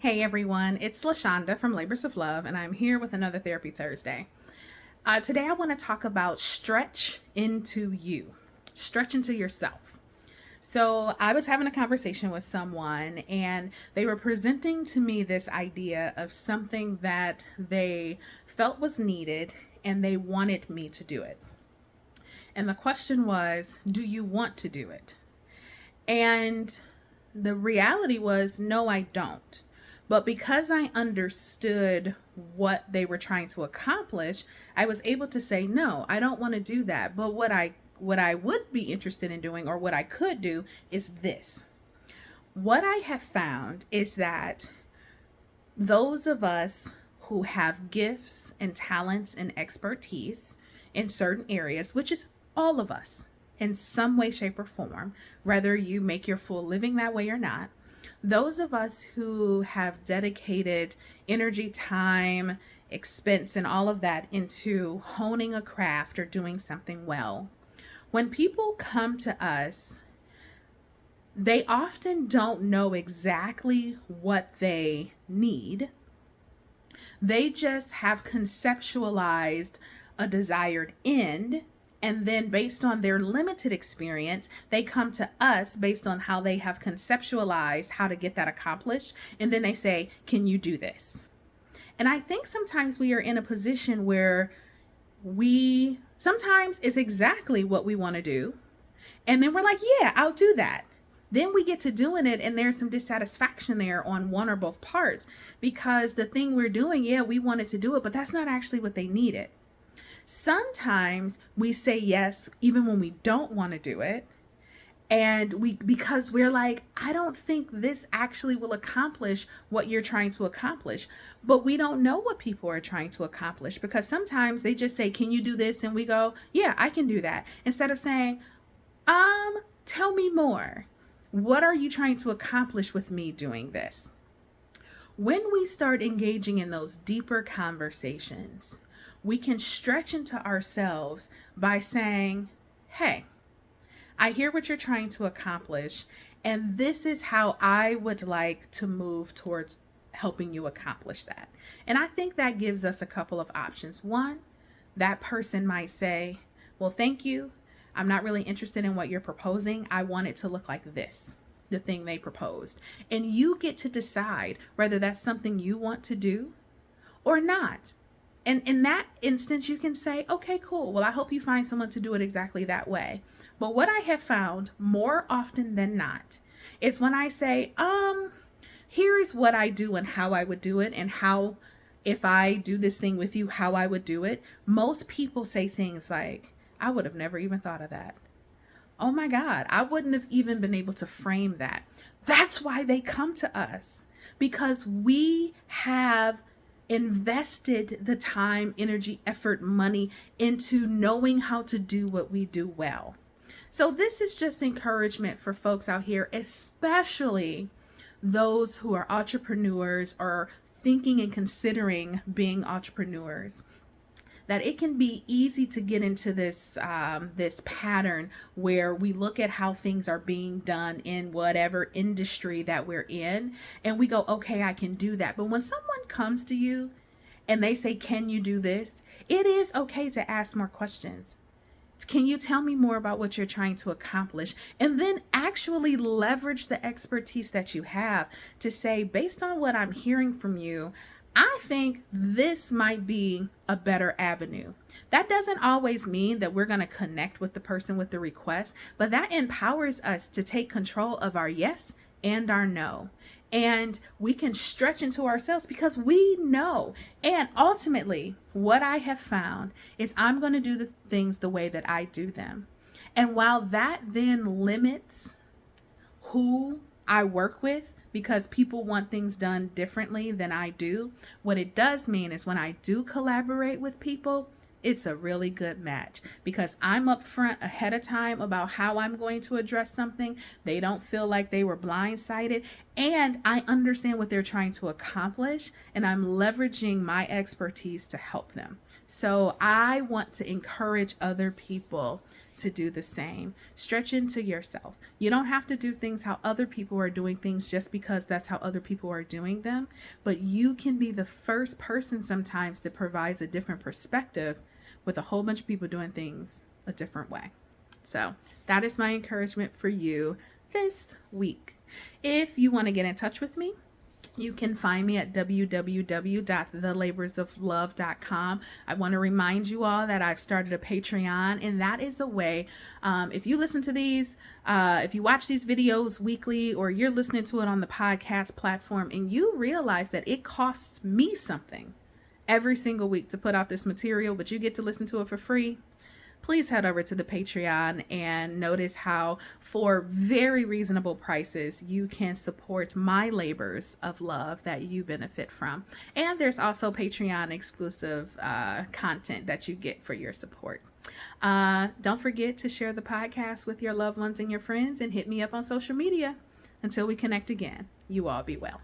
Hey everyone, it's LaShonda from Labors of Love, and I'm here with another Therapy Thursday. Today I want to talk about stretch into you, stretch into yourself. So I was having a conversation with someone, and they were presenting to me this idea of something that they felt was needed, and they wanted me to do it. And the question was, do you want to do it? And the reality was, no, I don't. But because I understood what they were trying to accomplish, I was able to say, no, I don't want to do that. But what I would be interested in doing, or what I could do, is this. What I have found is that those of us who have gifts and talents and expertise in certain areas, which is all of us in some way, shape, or form, whether you make your full living that way or not, those of us who have dedicated energy, time, expense, and all of that into honing a craft or doing something well, when people come to us, they often don't know exactly what they need. They just have conceptualized a desired end. And then, based on their limited experience, they come to us based on how they have conceptualized how to get that accomplished. And then they say, can you do this? And I think sometimes we are in a position where sometimes it's exactly what we want to do. And then we're like, yeah, I'll do that. Then we get to doing it, and there's some dissatisfaction there on one or both parts, because the thing we're doing, yeah, we wanted to do it, but that's not actually what they needed. Sometimes we say yes even when we don't want to do it, and because we're like, I don't think this actually will accomplish what you're trying to accomplish. But we don't know what people are trying to accomplish, because sometimes they just say, can you do this? And we go, yeah, I can do that, instead of saying, tell me more. What are you trying to accomplish with me doing this? When we start engaging in those deeper conversations, we can stretch into ourselves by saying, hey, I hear what you're trying to accomplish, and this is how I would like to move towards helping you accomplish that. And I think that gives us a couple of options. One, that person might say, well, thank you. I'm not really interested in what you're proposing. I want it to look like this, the thing they proposed. And you get to decide whether that's something you want to do or not. And in that instance, you can say, okay, cool. Well, I hope you find someone to do it exactly that way. But what I have found more often than not is when I say, here is what I do and how I would do it, and how, if I do this thing with you, how I would do it. Most people say things like, I would have never even thought of that. Oh my God, I wouldn't have even been able to frame that. That's why they come to us, because we have invested the time, energy, effort, money into knowing how to do what we do well. So this is just encouragement for folks out here, especially those who are entrepreneurs or thinking and considering being entrepreneurs, that it can be easy to get into this pattern where we look at how things are being done in whatever industry that we're in, and we go, okay, I can do that. But when someone comes to you and they say, can you do this? It is okay to ask more questions. Can you tell me more about what you're trying to accomplish? And then actually leverage the expertise that you have to say, based on what I'm hearing from you, I think this might be a better avenue. That doesn't always mean that we're going to connect with the person with the request, but that empowers us to take control of our yes and our no. And we can stretch into ourselves because we know. And ultimately, what I have found is I'm going to do the things the way that I do them. And while that then limits who I work with, because people want things done differently than I do, what it does mean is when I do collaborate with people, it's a really good match, because I'm upfront ahead of time about how I'm going to address something. They don't feel like they were blindsided, and I understand what they're trying to accomplish, and I'm leveraging my expertise to help them. So I want to encourage other people to do the same. Stretch into yourself. You don't have to do things how other people are doing things just because that's how other people are doing them, but you can be the first person sometimes that provides a different perspective with a whole bunch of people doing things a different way. So that is my encouragement for you this week. If you want to get in touch with me, you can find me at www.thelaborsoflove.com. I want to remind you all that I've started a Patreon, and that is a way, if you listen to these, if you watch these videos weekly, or you're listening to it on the podcast platform, and you realize that it costs me something every single week to put out this material, but you get to listen to it for free, please head over to the Patreon and notice how for very reasonable prices you can support my labors of love that you benefit from. And there's also Patreon exclusive content that you get for your support. Don't forget to share the podcast with your loved ones and your friends, and hit me up on social media. Until we connect again, you all be well.